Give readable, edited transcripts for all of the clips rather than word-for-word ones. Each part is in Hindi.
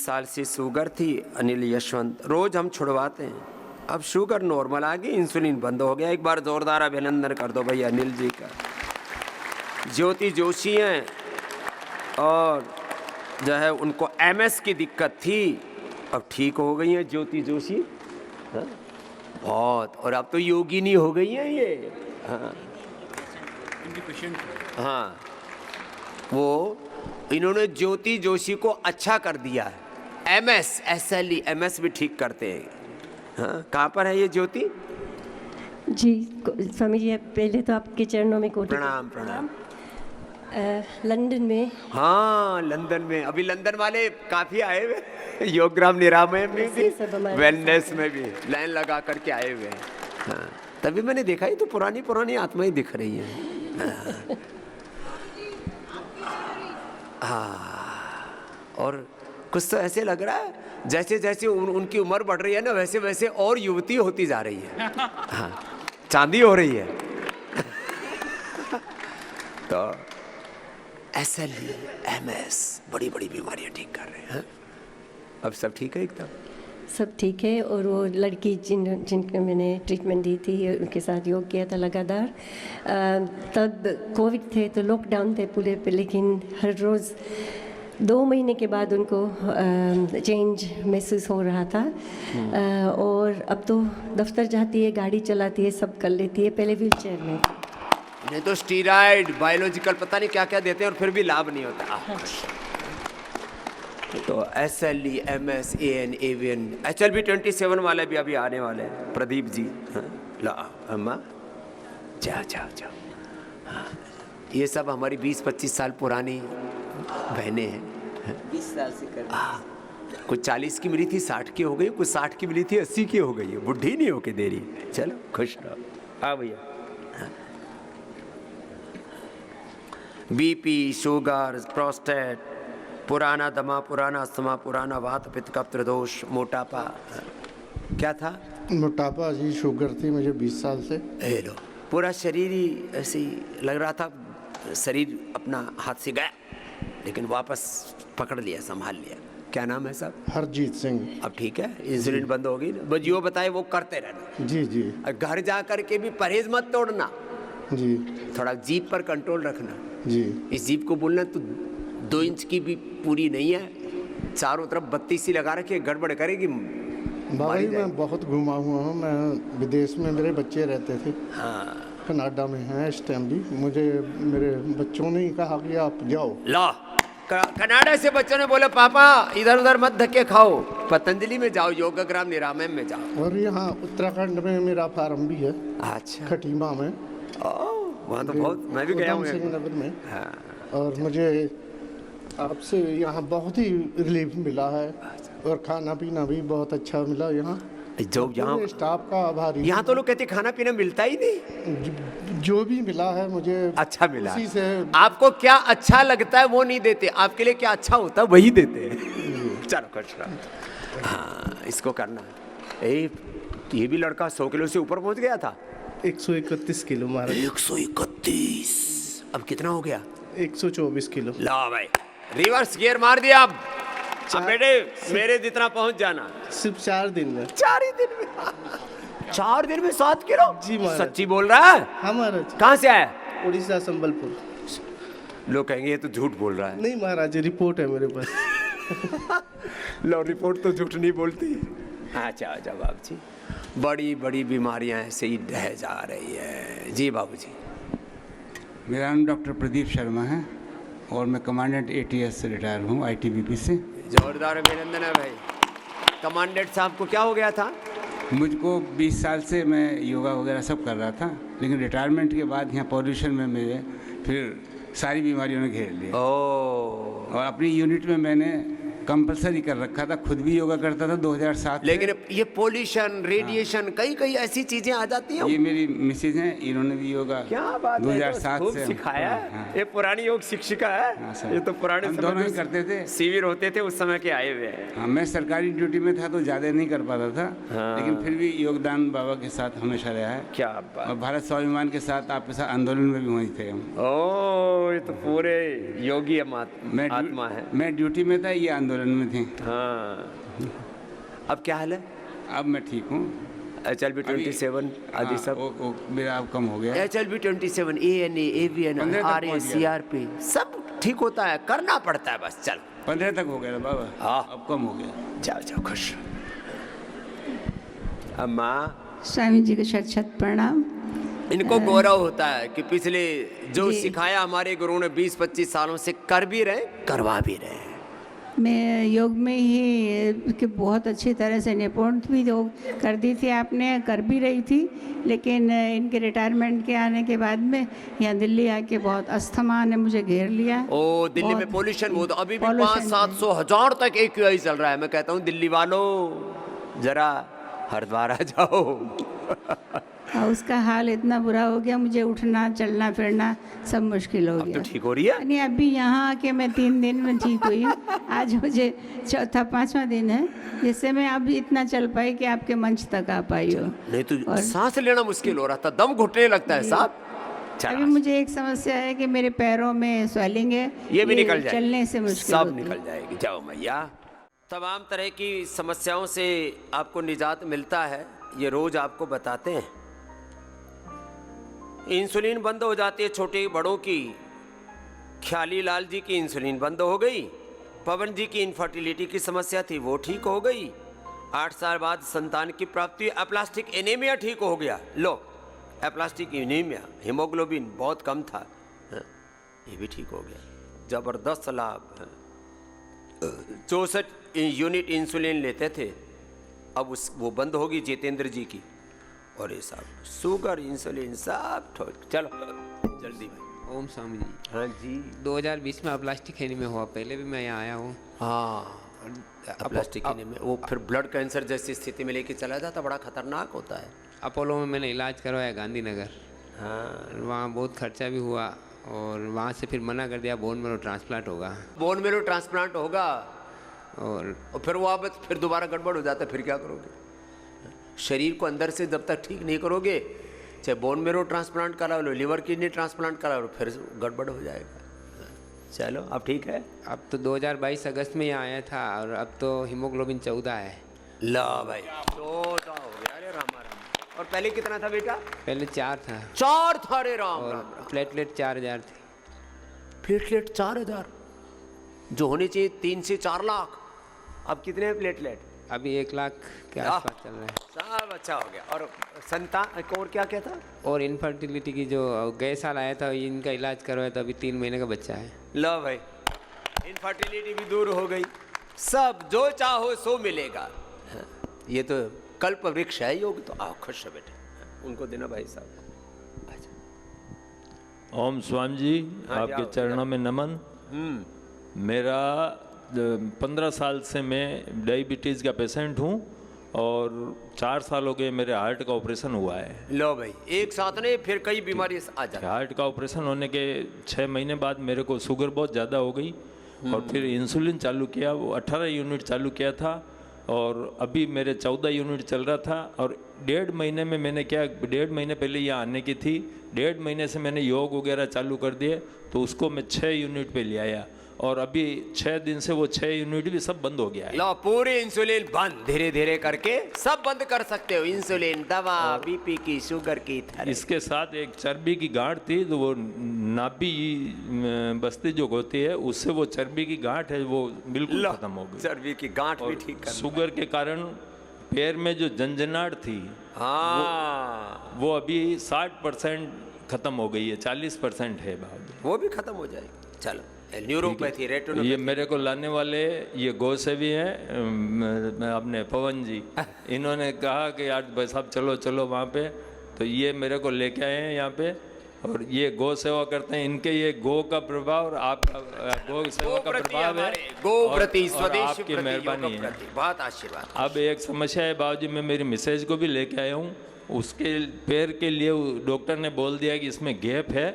साल से शुगर थी अनिल यशवंत, रोज हम छुड़वाते हैं। अब शुगर नॉर्मल आ गई, इंसुलिन बंद हो गया। एक बार जोरदार अभिनंदन कर दो भाई अनिल जी का। ज्योति जोशी हैं और जो है उनको एमएस की दिक्कत थी, अब ठीक हो गई हैं ज्योति जोशी। हाँ? बहुत, और अब तो योगिनी हो गई हैं ये। हाँ हाँ, वो इन्होंने ज्योति जोशी को अच्छा कर दिया है। एमएस SLE एमएस भी ठीक करते हैं। हाँ, कहाँ पर है ये ज्योति? जी स्वामी जी, पहले तो आपके चरणों में कोटि प्रणाम प्रणाम। लंदन में। हाँ लंदन में, अभी लंदन वाले काफी आए हुए, योगग्राम निरामय में भी, वेलनेस में भी लाइन लगा करके आए हुए हैं। हाँ, तभी मैंने देखा ही तो पुरानी पुरानी आत्माएं दिख रही हैं। हाँ, और कुछ तो ऐसे लग रहा है जैसे जैसे उनकी उम्र बढ़ रही है ना, वैसे वैसे और युवती होती जा रही है। हाँ, चांदी हो रही है। तो SLE MS बड़ी बड़ी बीमारियां ठीक कर रहे हैं। अब सब ठीक है एकदम? सब ठीक है। और वो लड़की जिनको मैंने ट्रीटमेंट दी थी, उनके साथ योग किया था लगातार। तब कोविड थे तो लॉकडाउन थे पूरे पे, लेकिन हर रोज़ 2 महीने के बाद उनको चेंज महसूस हो रहा था। और अब तो दफ्तर जाती है, गाड़ी चलाती है, सब कर लेती है। पहले व्हील चेयर में। नहीं तो स्टीरॉइड बायोलॉजिकल पता नहीं क्या क्या देते हैं और फिर भी लाभ नहीं होता। तो SLE MS AN AVN HLB 27 वाले भी अभी आने वाले हैं, प्रदीप जी। हाँ, ला अम्मा जा जा जा। हाँ, ये सब हमारी 20-25 साल पुरानी बहनें हैं। 20 साल से कर कुछ 40 की मिली थी 60 की हो गई, कुछ 60 की मिली थी 80 की हो गई है। बुढ़ी नहीं होके दे रही। चलो खुश रहो। हाँ भैया, BP शुगर प्रोस्टेट, पुराना दमा, पुराना अस्थमा, पुराना वात पित्त कफ दोष, मोटापा। क्या था? मोटापा जी, शुगर थी मुझे 20 साल से। लो, पूरा शरीर ही ऐसे ही लग रहा था, शरीर अपना हाथ से गया, लेकिन वापस पकड़ लिया, संभाल लिया। क्या नाम है साहब? हरजीत सिंह। अब ठीक है, इंसुलिन बंद हो गई ना, बस जो बताए वो करते रहना। जी जी और घर जा करके भी परहेज मत तोड़ना, जी थोड़ा जीभ पर कंट्रोल रखना। जी। इस जीभ को बोलना तो 2 इंच की भी पूरी नहीं है, चारों तरफ 32 सी लगा रखी है, गड़बड़ करेगी। बाबा जी मैं बहुत घुमा हुआ हूँ, मैं विदेश में, मेरे बच्चे रहते थे। हाँ, कनाडा में हैं इस टाइम भी। मुझे मेरे बच्चों ने कहा कि आप जाओ। ला कनाडा से बच्चों ने बोले पापा इधर उधर मत धक्के खाओ, पतंजलि में जाओ, योगग्राम निरामय में जाओ। और यहाँ उत्तराखंड में मेरा फार्म भी है। अच्छा, खटीमा में। वहाँ तो बहुत, मैं भी गया हूँ नगर में। हाँ। और मुझे आपसे यहाँ बहुत ही रिलीफ मिला है, और खाना पीना भी बहुत अच्छा मिला यहाँ। जो यहाँ स्टाफ का आभारी। यहाँ तो लोग कहते खाना पीना मिलता ही नहीं। जो भी मिला है मुझे अच्छा मिला। उसी से। आपको क्या अच्छा लगता है वो नहीं देते, आपके लिए क्या अच्छा होता है वही देते हैं। चलो खुश रहो। हाँ, इसको करना है। ये भी लड़का 100 किलो से ऊपर पहुंच गया था। 131 किलो महाराज। 131। अब कितना हो गया? 124 किलो। ला भाई, रिवर्स गियर मार दिया। अब बेटे मेरे जितना पहुंच जाना। सिर्फ 4 दिन में। 4 ही दिन में? 4 दिन में 7 किलो? जी महाराज। सच्ची बोल रहा है? हाँ महाराज। कहाँ से आया? उड़ीसा संबलपुर। लोग कहेंगे ये तो झूठ बोल रहा है। नहीं महाराज, रिपोर्ट है मेरे पास। लो, रिपोर्ट तो झूठ नहीं बोलती। अच्छा अच्छा बाबू जी, बड़ी बड़ी बीमारियां ऐसे ही ढह जा रही है। जी बाबू जी। मेरा नाम डॉक्टर प्रदीप शर्मा है और मैं कमांडेंट ATS से रिटायर हूँ, ITBP से। जोरदार अभिनंदन है भाई। कमांडेंट साहब को क्या हो गया था? मुझको 20 साल से मैं योगा वगैरह सब कर रहा था, लेकिन रिटायरमेंट के बाद यहाँ पॉल्यूशन में मेरे फिर सारी बीमारियों ने घेर लिया। और अपनी यूनिट में मैंने कंपलसरी कर रखा था, खुद भी योगा करता था 2007। लेकिन ये पोल्यूशन, रेडिएशन, कई कई ऐसी चीजें आ जाती हैं। ये मेरी मिसेज हैं, इन्होंने भी योगा क्या बात 2007 खूब से सिखाया है। हाँ। ये पुरानी योग शिक्षिका है। हाँ सर। ये तो पुराने हम समय दोनों में ही करते थे। शिविर होते थे उस समय के आए हुए हैं। हाँ, मैं सरकारी ड्यूटी में था तो ज़्यादा नहीं कर पाता था। हाँ। लेकिन फिर भी योगदान बाबा के साथ हमेशा रहा है। क्या बात। और भारत स्वाभिमान के साथ आपके साथ आंदोलन में भी वहीं थे हम। ओ, ये तो पूरे योगी आत्मा है। मैं ड्यूटी में था, ये आंदोलन आंदोलन में थे। हाँ, अब क्या हाल है? अब मैं ठीक हूँ। HLB 27 आदि सब वो मेरा अब कम हो गया। HLB 27 ANA AVN 15 तक RA पहुंच गया। CRP सब ठीक होता है, करना पड़ता है बस। चल 15 तक हो गया था बाबा। हाँ। अब कम हो गया। जाओ जाओ खुश। अम्मा, स्वामी जी को शत शत प्रणाम। इनको गौरव होता है कि पिछले जो जी। सिखाया हमारे गुरुओं ने 20-25 सालों से कर भी रहे, करवा भी रहे। मैं योग में ही कि बहुत अच्छी तरह से निपुण भी योग कर दी थी, आपने कर भी रही थी, लेकिन इनके रिटायरमेंट के आने के बाद में यहाँ दिल्ली आके बहुत अस्थमा ने मुझे घेर लिया। ओ दिल्ली में बहुत- पोल्यूशन बहुत, अभी भी pollution 500-700 हजार तक AQI चल रहा है। मैं कहता हूँ दिल्ली वालों जरा हरिद्वार आ जाओ। और उसका हाल इतना बुरा हो गया, मुझे उठना चलना फिरना सब मुश्किल हो अब तो गया। ठीक हो रही है। नहीं, अभी यहाँ आके मैं 3 दिन में ठीक हुई हूँ। आज मुझे चौथा 5वां दिन है जिससे मैं अभी इतना चल पाई कि आपके मंच तक आ पाई हो। नहीं तो और- सांस लेना मुश्किल हो रहा था, दम घुटने लगता है साहब। चल, अभी मुझे एक समस्या है कि मेरे पैरों में स्वेलिंग है, ये भी निकल जाएगी, चलने से मुश्किल सब होती है। निकल जाएगी। जाओ मैया। तमाम तरह की समस्याओं से आपको निजात मिलता है, ये रोज आपको बताते हैं। इंसुलिन बंद हो जाती है छोटे बड़ों की। ख्याली लाल जी की इंसुलिन बंद हो गई। पवन जी की इनफर्टिलिटी की समस्या थी, वो ठीक हो गई। 8 साल बाद संतान की प्राप्ति। अप्लास्टिक एनीमिया ठीक हो गया। लो, अप्लास्टिक एनीमिया, हीमोग्लोबिन बहुत कम था, हाँ, ये भी ठीक हो गया। जबरदस्त लाभ। 64 यूनिट इंसुलिन लेते थे, अब वो बंद होगी जितेंद्र जी की। और ये सब शुगर इंसुलिन सब ठोक। चलो जल्दी भाई। ओम स्वामी जी। हाँ जी। 2020 में प्लास्टिक एनीमिया हुआ, पहले भी मैं यहाँ आया हूँ। हाँ, प्लास्टिक एनीमिया वो फिर ब्लड कैंसर जैसी स्थिति में लेके चला जाता, बड़ा खतरनाक होता है। अपोलो में मैंने इलाज करवाया गांधीनगर। हाँ, वहाँ बहुत खर्चा भी हुआ और वहाँ से फिर मना कर दिया, बोन मेरो ट्रांसप्लांट होगा। बोन मेरो ट्रांसप्लांट होगा और और फिर वो आप फिर दोबारा गड़बड़ हो जाता है, फिर क्या करोगे? शरीर को अंदर से जब तक ठीक नहीं करोगे, चाहे बोन मेरो ट्रांसप्लांट करा लो, लिवर किडनी ट्रांसप्लांट करा लो, फिर गड़बड़ हो जाएगा। चलो अब ठीक है। अब तो 2022 अगस्त में यहाँ आया था और अब तो हीमोग्लोबिन 14 है। ला भाई 14 हो गया। अरे राम राम। और पहले कितना था बेटा? पहले 4 था 4 था। अरे राम और राम। प्लेटलेट 4000 थी। प्लेटलेट 4000 जो होने चाहिए 3 से 4 लाख, अब कितने हैं प्लेटलेट? अभी 1 लाख के आसपास चल रहा है। सब अच्छा हो गया। और संतान और क्या क्या था? और इनफर्टिलिटी की जो गए साल आया था, इनका इलाज करवाया था, अभी 3 महीने का बच्चा है। लो भाई, इनफर्टिलिटी भी दूर हो गई। सब जो चाहो सो मिलेगा। हाँ, ये तो कल्प वृक्ष है योग। तो आओ खुश हो बेटे, उनको देना भाई साहब। अच्छा। ओम स्वामी जी, हाँ, आपके जाओ, चरणों में नमन। मेरा 15 साल से मैं डायबिटीज़ का पेशेंट हूँ और 4 साल हो गए मेरे हार्ट का ऑपरेशन हुआ है। लो भाई, एक साथ नहीं, फिर कई बीमारी आ जाती। हार्ट का ऑपरेशन होने के 6 महीने बाद मेरे को शुगर बहुत ज़्यादा हो गई और फिर इंसुलिन चालू किया, वो 18 यूनिट चालू किया था और अभी मेरे 14 यूनिट चल रहा था। और 1.5 महीने में मैंने क्या, 1.5 महीने पहले यहाँ आने की थी, 1.5 महीने से मैंने योग वगैरह चालू कर दिए, तो उसको मैं 6 यूनिट पे ले आया और अभी 6 दिन से वो 6 यूनिट भी सब बंद हो गया है। लो, पूरी इंसुलिन बंद, धीरे धीरे करके सब बंद कर सकते हो। इंसुलिन, दवा, बीपी की, शुगर की, थायराइड। इसके साथ एक चर्बी की गांठ थी, तो वो नाभि बस्ती जो होती है, उससे वो चर्बी की गांठ है वो बिल्कुल लो, खत्म हो गई। चर्बी की गांठ भी ठीक कर। शुगर के कारण पैर में जो झंझनाहट थी, हाँ, वो अभी 60% खत्म हो गई है, 40% है बाबू। वो भी खत्म हो जाएगी। चलो, न्यूरोपैथी, रेटिनोपैथी। ये मेरे को लाने वाले ये गौ सेवी हैं अपने पवन जी। इन्होंने कहा कि यार भाई साहब चलो चलो वहाँ पे, तो ये मेरे को लेके आए हैं यहाँ पे और ये गौ सेवा करते हैं। इनके ये गो का प्रभाव और आपका गौ सेवा का प्रभाव है, गो प्रति, और स्वदेश आपकी प्रति, मेहरबानी योग है। प्रति, बहुत आशीर्वाद। अब एक समस्या है बाबूजी, मैं मेरी मिसेज को भी लेके आया हूँ। उसके पैर के लिए डॉक्टर ने बोल दिया कि इसमें गैप है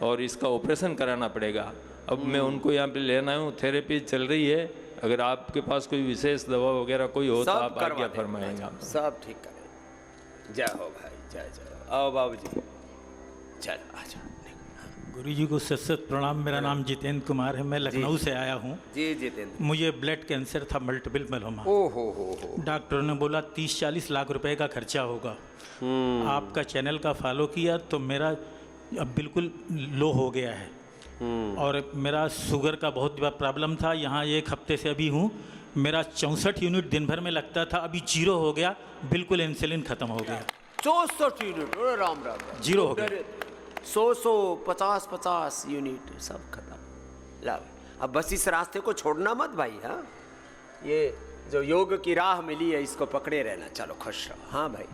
और इसका ऑपरेशन कराना पड़ेगा। अब मैं उनको यहाँ पे लेना हूँ, थेरेपी चल रही है। अगर आपके पास कोई विशेष दवा वगैरह कोई हो तो सब आप करवा आज्ञा दें। फरमाएंगे। आप सब ठीक करें। जय हो भाई, जय जय। आओ बाबूजी, चल आ जाओ। गुरुजी को सत सत प्रणाम। मेरा नाम जितेंद्र कुमार है, मैं लखनऊ से आया हूँ। जी जितेंद्र। मुझे ब्लड कैंसर था, मल्टीपल मेलोमा। ओ हो। डॉक्टर ने बोला 30-40 लाख रुपए का खर्चा होगा। आपका चैनल का फॉलो किया तो मेरा अब बिल्कुल लो हो गया है। और मेरा शुगर का बहुत बड़ा प्रॉब्लम था। यहाँ 1 हफ्ते से अभी हूँ। मेरा 64 यूनिट दिन भर में लगता था, अभी 0 हो गया, बिल्कुल इंसुलिन खत्म हो गया। 64 यूनिट, राम राम। 0 हो गया। 100 50 यूनिट सब खत्म। ला अब बस इस रास्ते को छोड़ना मत भाई। हाँ, ये जो योग की राह मिली है इसको पकड़े रहना। चलो खुश रहो। हाँ भाई।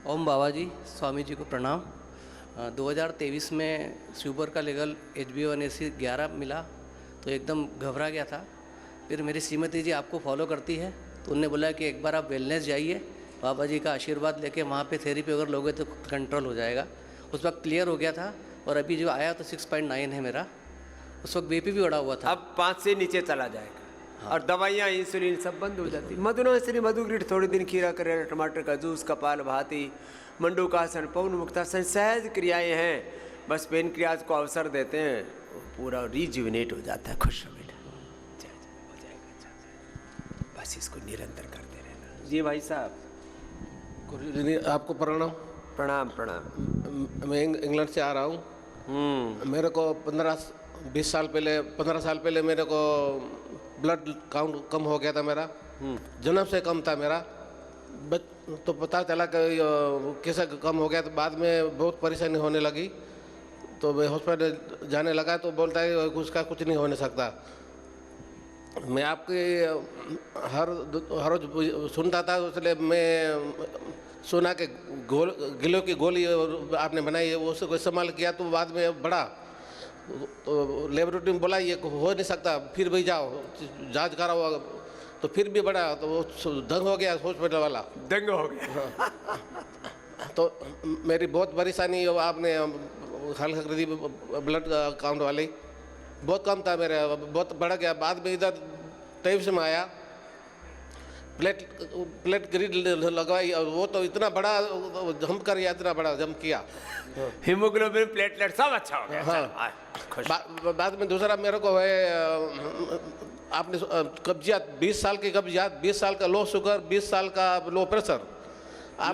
ओम बाबा जी, स्वामी जी को प्रणाम। 2023 में शुगर का लेवल HbA1c 11 मिला तो एकदम घबरा गया था। फिर मेरी श्रीमती जी आपको फॉलो करती है तो उन्होंने बोला कि एक बार आप वेलनेस जाइए, बाबा जी का आशीर्वाद लेके वहाँ पे थेरेपी अगर लोगे तो कंट्रोल हो जाएगा। उस वक्त क्लियर हो गया था और अभी जो आया तो 6.9 है मेरा। उस वक्त BP भी बढ़ा हुआ था, अब 5 से नीचे चला जाएगा। हाँ। और दवाइयाँ, इंसुलिन सब बंद हो जाती। मधुनाश्री, मधुग्रीट, थोड़ी दिन खीरा करेला, टमाटर का जूस, कपाल भाती, मंडूकासन, पवन मुक्तासन, सहज क्रियाएं हैं। बस पेनक्रियाज को अवसर देते हैं, पूरा रिजुविनेट हो जाता है। खुश हो बेटा, हो जाएगा। बस इसको निरंतर करते रहना। जी भाई साहब। गुरुजी आपको प्रणाम। प्रणाम प्रणाम। मैं इंग्लैंड से आ रहा हूँ। मेरे को 15 साल पहले मेरे को ब्लड काउंट कम हो गया था मेरा। जन्म से कम था मेरा। तो पता चला कि कैसे कम हो गया, तो बाद में बहुत परेशानी होने लगी। तो मैं हॉस्पिटल जाने लगा तो बोलता है उसका कुछ नहीं होने सकता। मैं आपके हर रोज सुनता था, इसलिए मैं सुना कि गिलो की गोली आपने बनाई है, वो उससे कोई इस्तेमाल किया तो बाद में बढ़ा। तो लेबोरेटरी में बोला ये हो नहीं सकता, फिर भी जाओ जांच कराओ, तो फिर भी बढ़ा। तो वो दंग हो गया हॉस्पिटल वाला, दंग हो गया। तो मेरी बहुत परेशानी आपने हल कर दी। ब्लड काउंट वाली बहुत कम था मेरा, बहुत बढ़ गया। बाद में इधर 23 में आया, प्लेट ग्रिड लगवाई और वो तो इतना बड़ा जंप कर गया, इतना बड़ा जंप किया। हीमोग्लोबिन, प्लेटलेट सब अच्छा हो गया। हाँ। बाद में दूसरा मेरे को है, आपने कब्जियत, 20 साल की कब्जियत, 20 साल का लो शुगर, 20 साल का लो प्रेशर,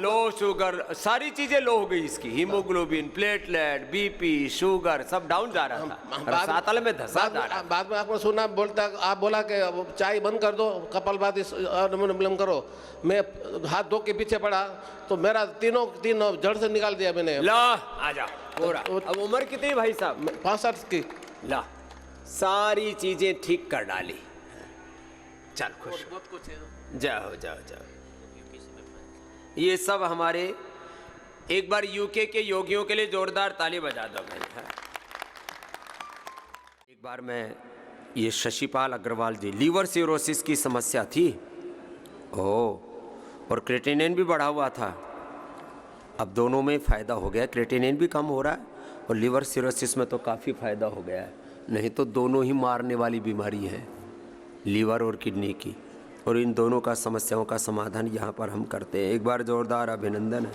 लो शुगर, सारी चीजें लो हो गई इसकी। हीमोग्लोबिन, प्लेटलेट, BP, शुगर सब डाउन जा रहा था। सातल में धसा जा रहा। बाद में आपको सुना बोलता, आप बोला कि चाय बंद कर दो, कपालभाति अनुलोम करो। मैं हाथ धो के पीछे पड़ा तो मेरा तीनों जड़ से निकाल दिया मैंने। ला आजा पूरा। अब उम्र कितनी भाई साहब? 65 की। ला सारी चीजें ठीक कर डाली। चल खुश जाओ जाओ जाओ। ये सब हमारे, एक बार UK के योगियों के लिए जोरदार ताली बजा दो भाई। हाँ। एक बार मैं, ये शशिपाल अग्रवाल जी, लीवर सिरोसिस की समस्या थी। और क्रेटिनिन भी बढ़ा हुआ था। अब दोनों में फ़ायदा हो गया, क्रेटिनिन भी कम हो रहा है और लीवर सिरोसिस में तो काफ़ी फ़ायदा हो गया है। नहीं तो दोनों ही मारने वाली बीमारी है, लीवर और किडनी की। और इन दोनों का समस्याओं का समाधान यहाँ पर हम करते हैं। एक बार जोरदार अभिनंदन है।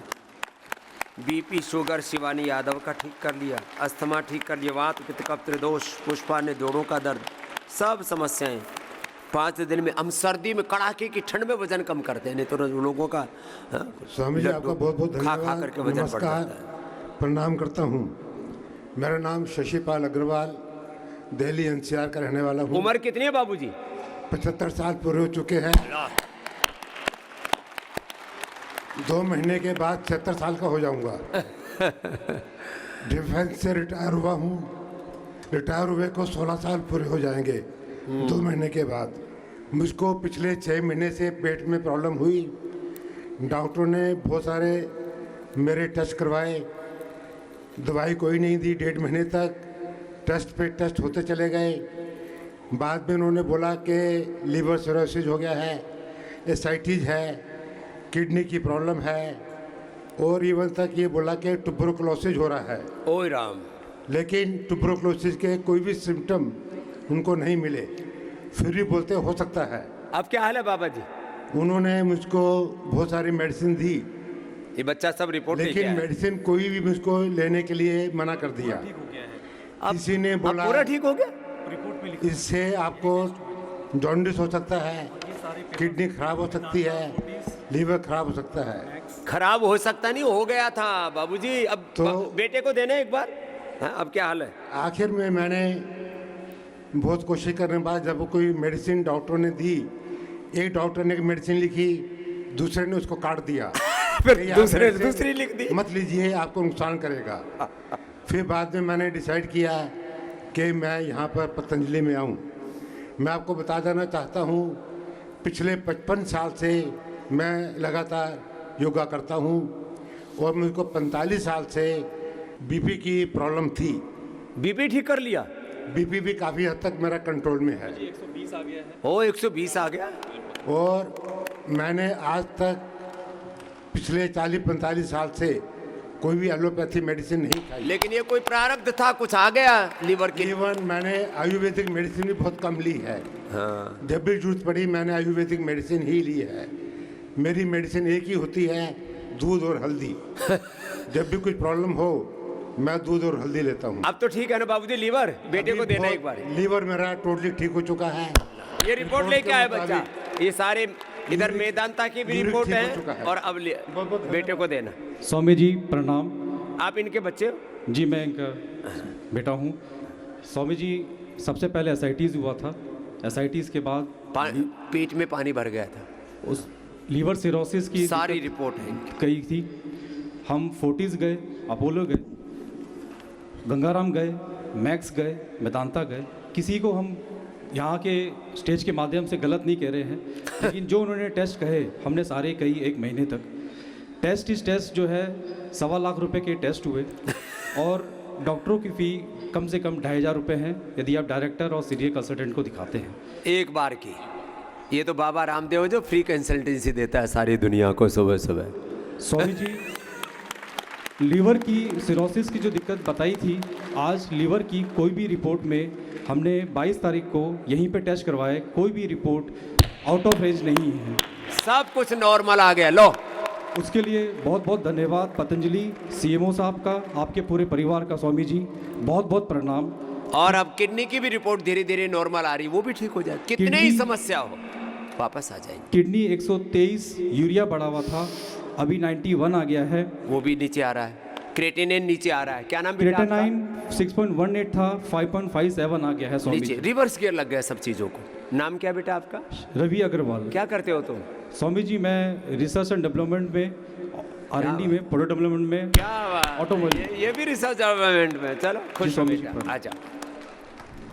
BP, शुगर शिवानी यादव का ठीक कर लिया, अस्थमा ठीक कर लिया, वात पित्त कफ त्रिदोष, पुष्पा ने जोड़ों का दर्द, सब समस्याएं 5 दिन में। हम सर्दी में कड़ाके की ठंड में वजन कम करते हैं, नहीं तो लोगों का स्वामी जी आपका बहुत बहुत धन्यवाद। खा करके वजन बढ़ जाता है। प्रणाम करता हूँ। मेरा नाम शशिपाल अग्रवाल, दिल्ली NCR का रहने वाला हूँ। उम्र कितनी है बाबूजी? 75 साल पूरे हो चुके हैं। 2 महीने के बाद 76 साल का हो जाऊंगा। डिफेंस से रिटायर हुआ हूँ। रिटायर हुए को 16 साल पूरे हो जाएंगे 2 महीने के बाद। मुझको पिछले 6 महीने से पेट में प्रॉब्लम हुई। डॉक्टरों ने बहुत सारे मेरे टेस्ट करवाए, दवाई कोई नहीं दी 1.5 महीने तक। टेस्ट पे टेस्ट होते चले गए। बाद में उन्होंने बोला कि लीवर सिरोसिस हो गया है, एसाइटिस है, किडनी की प्रॉब्लम है, और इवन तक ये बोला कि ट्यूबरकुलोसिस हो रहा है। ओए राम। लेकिन ट्यूबरकुलोसिस के कोई भी सिम्टम उनको नहीं मिले, फिर भी बोलते हो सकता है। अब क्या हाल है बाबा जी? उन्होंने मुझको बहुत सारी मेडिसिन दी। ये बच्चा सब रिपोर्ट, लेकिन मेडिसिन कोई भी मुझको लेने के लिए मना कर दिया। किसी ने बोला पूरा ठीक हो गया। इससे आपको जॉन्डिस हो सकता है, किडनी खराब हो सकती है, लीवर खराब हो सकता है। खराब हो सकता नहीं, हो गया था बाबूजी। अब तो बेटे को देना एक बार। हाँ, अब क्या हाल है? आखिर में मैंने बहुत कोशिश करने के बाद जब कोई मेडिसिन डॉक्टर ने दी, एक डॉक्टर ने मेडिसिन लिखी, दूसरे ने उसको काट दिया। फिर कि आप दूसरे मेडिसिन दूसरी लिख दी। मत लीजिए, आपको नुकसान करेगा। फिर बाद में मैंने डिसाइड किया कि मैं यहाँ पर पतंजलि में आऊँ। मैं आपको बता देना चाहता हूँ, पिछले 55 साल से मैं लगातार योगा करता हूँ और मुझको 45 साल से बीपी की प्रॉब्लम थी। बीपी ठीक कर लिया? बीपी भी काफ़ी हद तक मेरा कंट्रोल में है। 120 आ गया है। ओ 120 आ गया। और मैंने आज तक पिछले 40-45 साल से कोई भी एलोपैथी मेडिसिन नहीं खाई। लेकिन ये कोई प्रारब्ध था, कुछ आ गया लीवर के। इवन मैंने आयुर्वेदिक मेडिसिन भी बहुत कम ली है। हाँ। जब भी जरूरत पड़ी मैंने आयुर्वेदिक मेडिसिन ही ली है। मेरी मेडिसिन एक ही होती है, दूध और हल्दी। जब भी कुछ प्रॉब्लम हो मैं दूध और हल्दी लेता हूँ। अब तो ठीक है ना बाबूजी? लीवर बेटे को देना एक बार। लीवर मेरा टोटली ठीक हो चुका है। ये रिपोर्ट लेके आया बच्चा। ये सारे इधर मेदांता की भी रिपोर्ट है और अब बेटे को देना। स्वामी जी प्रणाम। आप इनके बच्चे हो? जी मैं इनका बेटा हूँ। स्वामी जी सबसे पहले एसाइटिस हुआ था। एसाइटिस के बाद पेट में पानी भर गया था। उस लीवर सिरोसिस की सारी रिपोर्ट है कही थी। हम फोर्टिस गए, अपोलो गए, गंगाराम गए, मैक्स गए, मेदांता गए। किसी को हम यहाँ के स्टेज के माध्यम से गलत नहीं कह रहे हैं, लेकिन जो उन्होंने टेस्ट कहे हमने सारे कही 1 महीने तक। टेस्ट जो है 1.25 लाख रुपए के टेस्ट हुए और डॉक्टरों की फ़ी कम से कम 2,500 रुपये है यदि आप डायरेक्टर और सीनियर कंसल्टेंट को दिखाते हैं एक बार की। ये तो बाबा रामदेव जो फ्री कंसल्टेंसी देता है सारी दुनिया को सुबह सुबह। स्वामी जी लीवर की सिरोसिस की जो दिक्कत बताई थी, आज लीवर की कोई भी रिपोर्ट में हमने 22 तारीख को यहीं पे टेस्ट करवाए, कोई भी रिपोर्ट आउट ऑफ रेंज नहीं है, सब कुछ नॉर्मल आ गया। लो उसके लिए बहुत बहुत धन्यवाद पतंजलि सीएमओ साहब का, आपके पूरे परिवार का। स्वामी जी बहुत बहुत प्रणाम। और अब किडनी की भी रिपोर्ट धीरे धीरे नॉर्मल आ रही, वो भी ठीक हो जाए। कितने ही समस्या हो वापस आ जाएगी। किडनी 123 यूरिया बढ़ा हुआ था, अभी 91 आ गया है। वो भी नीचे आ रहा है। क्रेटिनिन नीचे आ रहा है। क्या नाम बेटा आपका? क्रेटिनाइन 6.18 था, 5.57 आ गया है स्वामी नीचे जी। रिवर्स गियर लग गया सब चीज़ों को। नाम क्या बेटा आपका? रवि अग्रवाल। क्या करते हो तुम? स्वामी जी मैं रिसर्च एंड डेवलपमेंट में, R&D में, प्रोडक्ट डेवलपमेंट में, क्या बात, ऑटोमोबाइल। ये भी रिसर्च डेवलपमेंट में। चलो खुश हो स्वामी जी। बेटा, आजा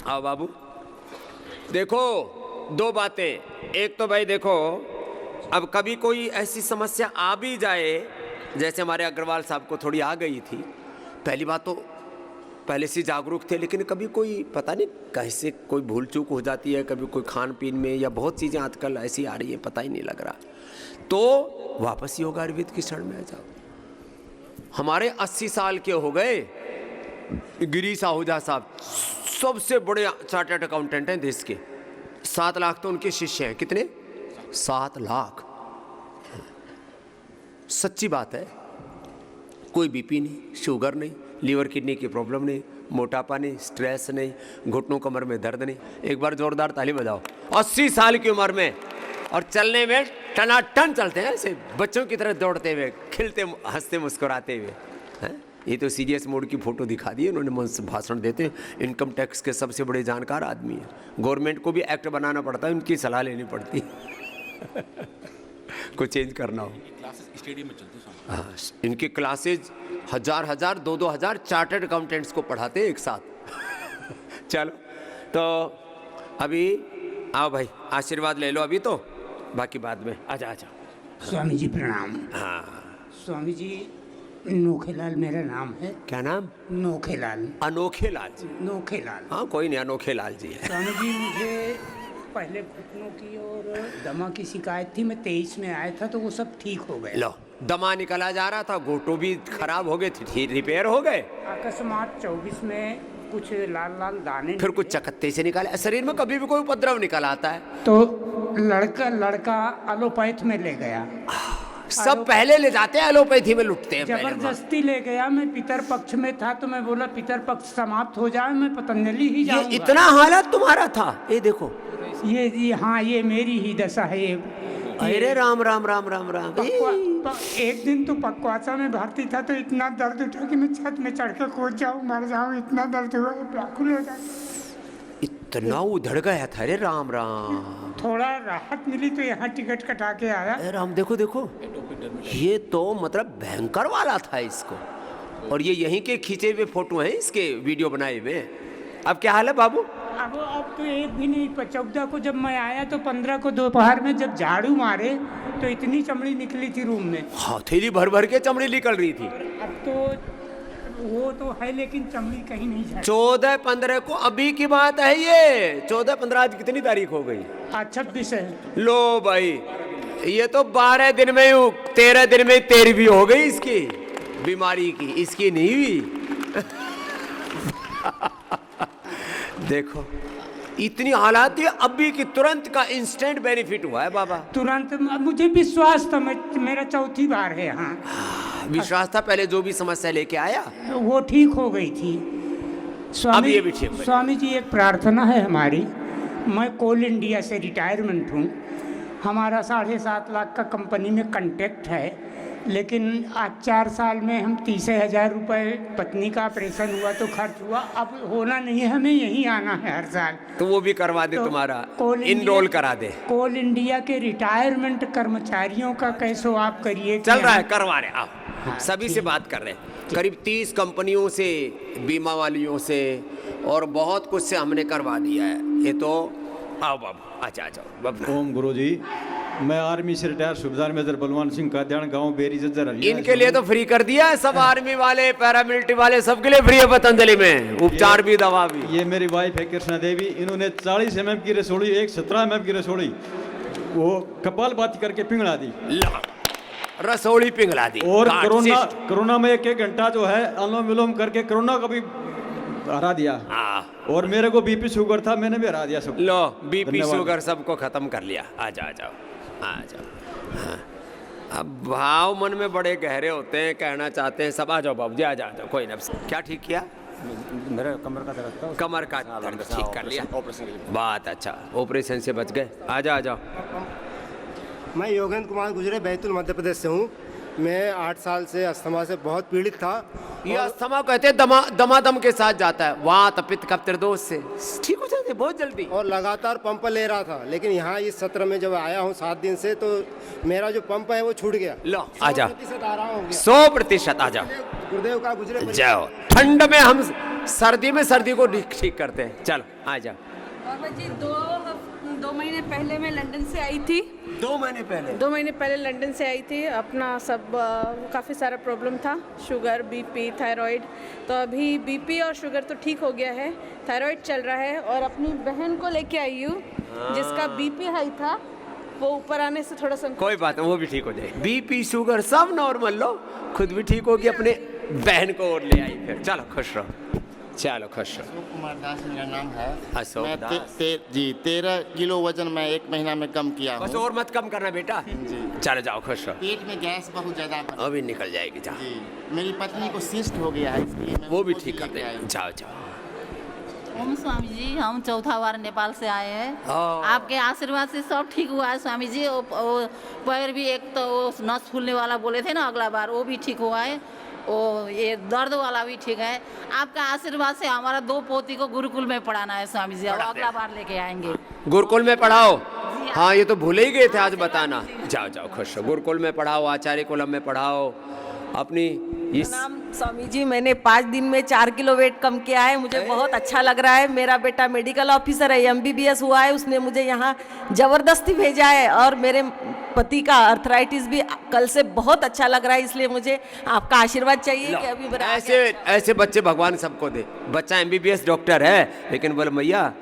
आओ बाबू। देखो 2 बातें। एक तो भाई देखो, अब कभी कोई ऐसी समस्या आ भी जाए, जैसे हमारे अग्रवाल साहब को थोड़ी आ गई थी। पहली बात तो पहले से जागरूक थे, लेकिन कभी कोई पता नहीं कैसे कोई भूल चूक हो जाती है, कभी कोई खान पीन में, या बहुत चीज़ें आजकल ऐसी आ रही हैं पता ही नहीं लग रहा। तो वापस योग आयुर्वेद की शरण में आ जाओ। हमारे 80 साल के हो गए गिरीश आहूजा साहब, सबसे बड़े चार्टर्ड अकाउंटेंट हैं देश के। 7 लाख तो उनके शिष्य हैं। कितने? 7 लाख। सच्ची बात है। कोई बीपी नहीं, शुगर नहीं, लीवर किडनी की प्रॉब्लम नहीं, मोटापा नहीं, स्ट्रेस नहीं, घुटनों कमर में दर्द नहीं। एक बार जोरदार ताली बजाओ। 80 साल की उम्र में, और चलने में टनाटन चलते हैं, ऐसे बच्चों की तरह दौड़ते हुए, खिलते हंसते मुस्कुराते हुए हैं। ये तो सीरियस मोड की फोटो दिखा दी उन्होंने भाषण देते। इनकम टैक्स के सबसे बड़े जानकार आदमी है। गवर्नमेंट को भी एक्ट बनाना पड़ता है, उनकी सलाह लेनी पड़ती है कुछ चेंज करना हो। स्टेडियम में चलते हैं। हाँ, इनकी क्लासेज 1000 2,000 चार्टर्ड अकाउंटेंट्स को पढ़ाते हैं एक साथ चलो तो अभी आओ भाई, आशीर्वाद ले लो अभी, तो बाकी बाद में। आजा आजा। स्वामी जी प्रणाम। हाँ स्वामी जी नोखेलाल मेरा नाम है। क्या नाम? नोखेलाल। अनोखे लाल जी। नोखेलाल। हाँ कोई नहीं, अनोखे लाल जी है। स्वामी जी मुझे पहले घुटनों की और दमा की शिकायत थी। मैं 23 में आया था तो वो सब ठीक हो गया। लो दमा निकला जा रहा था, घुटने भी खराब हो गए थे, रिपेयर हो गए। अकस्मात 24 में कुछ लाल लाल दाने, फिर कुछ चकत्ते से निकाले। शरीर में कभी भी कोई उपद्रव निकल आता है तो लड़का एलोपैथ में ले गया। सब पहले ले जाते हैं, एलोपैथी में लुटते हैं पहले। जबरदस्ती ले गया। मैं पितर पक्ष में था तो मैं बोला पितर पक्ष समाप्त हो जाए, मैं पतंजलि ही जाऊंगा। ये इतना हालत तुम्हारा था, ये देखो। ये हाँ, ये मेरी ही दशा है ये। अरे राम राम राम राम राम। एक दिन तो पकवासा में भर्ती था तो इतना दर्द उठा कि मैं छत में चढ़ के कूद जाऊँ, मर जाऊँ, इतना दर्द हुआ, व्याकुल हो जाए। इतना उधड़ गया था। अरे राम राम। थोड़ा राहत मिली तो यहाँ टिकट कटा के आया। अरे राम, देखो देखो, ये तो मतलब भयंकर वाला था इसको। और ये यहीं के खींचे हुए फोटो हैं, इसके वीडियो बनाए हुए। अब क्या हाल है बाबू? अब तो एक भी नहीं। 14 को जब मैं आया तो 15 को दोपहर में जब झाड़ू मारे तो इतनी चमड़ी निकली थी रूम में। हथेली भर भर के चमड़ी निकल रही थी। अब तो वो तो है लेकिन चमड़ी कहीं नहीं जाती। 14-15 को अभी की बात है ये। 14-15 आज कितनी तारीख हो गई? आज 26 है। लो भाई, ये तो 12 दिन में 13 दिन में 13वीं हो गई इसकी बीमारी की, इसकी नहीं हुई। देखो इतनी हालात थी, अभी की तुरंत का इंस्टेंट बेनिफिट हुआ है बाबा। तुरंत मुझे विश्वास था। मेरा चौथी बार है यहाँ। विश्वास था, पहले जो भी समस्या लेके आया वो ठीक हो गई थी। अब ये भी ठीक हो गई। स्वामी जी, एक प्रार्थना है हमारी। मैं कोल इंडिया से रिटायरमेंट हूँ। हमारा 7.5 लाख का कंपनी में कंटेक्ट है, लेकिन आज 4 साल में हम 30,000 रुपये, पत्नी का ऑपरेशन हुआ तो खर्च हुआ। अब होना नहीं है, हमें यहीं आना है हर साल। तो वो भी करवा दे, तुम्हारा इनरोल करा दे। कोल इंडिया के रिटायरमेंट कर्मचारियों का कैसो आप करिए। चल रहा है, करवा रहे आप। सभी से बात कर रहे हैं, करीब 30 कंपनियों से, बीमा वालियों से और बहुत कुछ से हमने करवा दिया है। ये तो आओ बाबू, अच्छा जाओ। ओम गुरु जी, मैं आर्मी से रिटायर सूबेदार मेजर बलवान सिंह काद्यान, गांव बेरी जज्जर। इनके लिए तो फ्री कर दिया है, सब आर्मी वाले, पैरामिलिट्री वाले, सबके लिए फ्री है पतंजलि में, उपचार भी, दवा भी। ये मेरी वाइफ है कृष्णा देवी, इन्होंने 40 mm की रसोड़ी, एक 17 mm की रसोड़ी, वो कपालभाति करके पिघला दी। रसोड़ी पिघला दी। और कोरोना में 1 घंटा जो है अनुलोम विलोम करके कोरोना का भी हरा दिया। और मेरे को बीपी शुगर था, मैंने भी हरा दिया सब। लो, बीपी शुगर सबको खत्म कर लिया। आ जाओ। हाँ। अब भाव मन में बड़े गहरे होते हैं, कहना चाहते हैं सब। आ जाओ बाबू जी, आ जाओ। कोई ना, क्या ठीक किया? मेरा कमर का दर्द था। कमर का दर्द ठीक कर लिया, बात अच्छा, ऑपरेशन से बच गए। आ जाओ। मैं योगेंद्र कुमार गुजरे, बैतूल मध्य प्रदेश से हूँ। मैं 8 साल से अस्थमा से बहुत पीड़ित था। ये अस्थमा कहते हैं दमादम के साथ जाता है, वात पित्त कफ त्रिदोष से ठीक हो जाते बहुत जल्दी। और लगातार पंप ले रहा था, लेकिन यहाँ इस सत्र में जब आया हूँ 7 दिन से, तो मेरा जो पंप है वो छूट गया। लो, आ जाओ। 100% आ जाओ। गुरुदेव का गुजरे जाओ। ठंड में हम सर्दी में सर्दी को ठीक करते हैं। चलो आ जाओ। बाबा जी, 2 महीने पहले मैं लंदन से आई थी। 2 महीने पहले? 2 महीने पहले लंदन से आई थी। अपना सब काफ़ी सारा प्रॉब्लम था, शुगर, बीपी, थायराइड। तो अभी बीपी और शुगर तो ठीक हो गया है, थायराइड चल रहा है। और अपनी बहन को लेके आई हूँ जिसका बीपी हाई था, वो ऊपर आने से थोड़ा सा। कोई बात नहीं, वो भी ठीक हो जाए। बीपी शुगर सब नॉर्मल, लो खुद भी ठीक होगी, अपने बहन को और ले आई। फिर चलो, खुश रहो। चलो, खुश रहो। अशोक कुमार दास मेरा नाम है। अशोक दास जी, 13 किलो वजन मैं 1 महीना में कम किया हूँ। बस और मत कम करना बेटा जी। चलो जाओ, खुश रहो। पेट में गैस बहुत ज्यादा अभी निकल जाएगी। जाओ। मेरी पत्नी को सिस्ट हो गया है, इसलिए वो भी ठीक कर दे। जाओ। ओम स्वामी जी, हम 4था बार नेपाल से आए हैं। आपके आशीर्वाद से सब ठीक हुआ है स्वामी जी। पैर भी, एक तो नस फूलने वाला बोले थे ना अगला बार, वो भी ठीक हुआ है। ये दर्द वाला भी ठीक है। आपका आशीर्वाद से हमारा 2 पोती को गुरुकुल में पढ़ाना है स्वामी जी, अब अगला बार लेके आएंगे। गुरुकुल में पढ़ाओ? हाँ, ये तो भूले ही गए थे आज बताना। जाओ, खुश रहो। गुरुकुल में पढ़ाओ, आचार्य कुलम में पढ़ाओ। अपनी नाम स्वामी जी, मैंने 5 दिन में 4 किलो वेट कम किया है। मुझे बहुत अच्छा लग रहा है। मेरा बेटा मेडिकल ऑफिसर है, MBBS हुआ है, उसने मुझे यहाँ जबरदस्ती भेजा है। और मेरे पति का अर्थराइटिस भी कल से बहुत अच्छा लग रहा है, इसलिए मुझे आपका आशीर्वाद चाहिए कि अभी मेरा ऐसे बच्चे भगवान सबको दे। बच्चा MBBS डॉक्टर है, लेकिन बोले मैया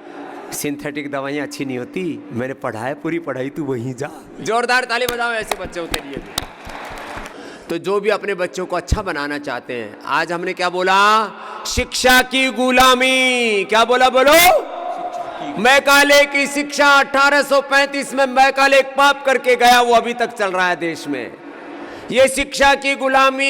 सिंथेटिक दवाइयाँ अच्छी नहीं होती, मैंने पढ़ा है, पूरी पढ़ाई तू वहीं जा। जोरदार ताली बजाओ ऐसे बच्चों के लिए। तो जो भी अपने बच्चों को अच्छा बनाना चाहते हैं, आज हमने क्या बोला? शिक्षा की गुलामी। क्या बोला? बोलो। मैकाले की शिक्षा 1835 में मैकाले पाप करके गया, वो अभी तक चल रहा है देश में। ये शिक्षा की गुलामी,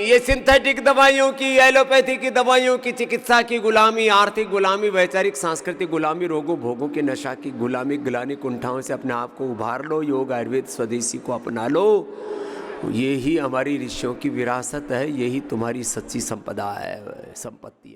ये सिंथेटिक दवाइयों की, एलोपैथी की दवाइयों की, चिकित्सा की गुलामी, आर्थिक गुलामी, वैचारिक सांस्कृतिक गुलामी, रोगों भोगों की, नशा की गुलामी, गिलानी कुंठाओं से अपने आप को उभार लो। योग आयुर्वेद स्वदेशी को अपना लो। यही हमारी ऋषियों की विरासत है, यही तुम्हारी सच्ची संपदा है, संपत्ति है।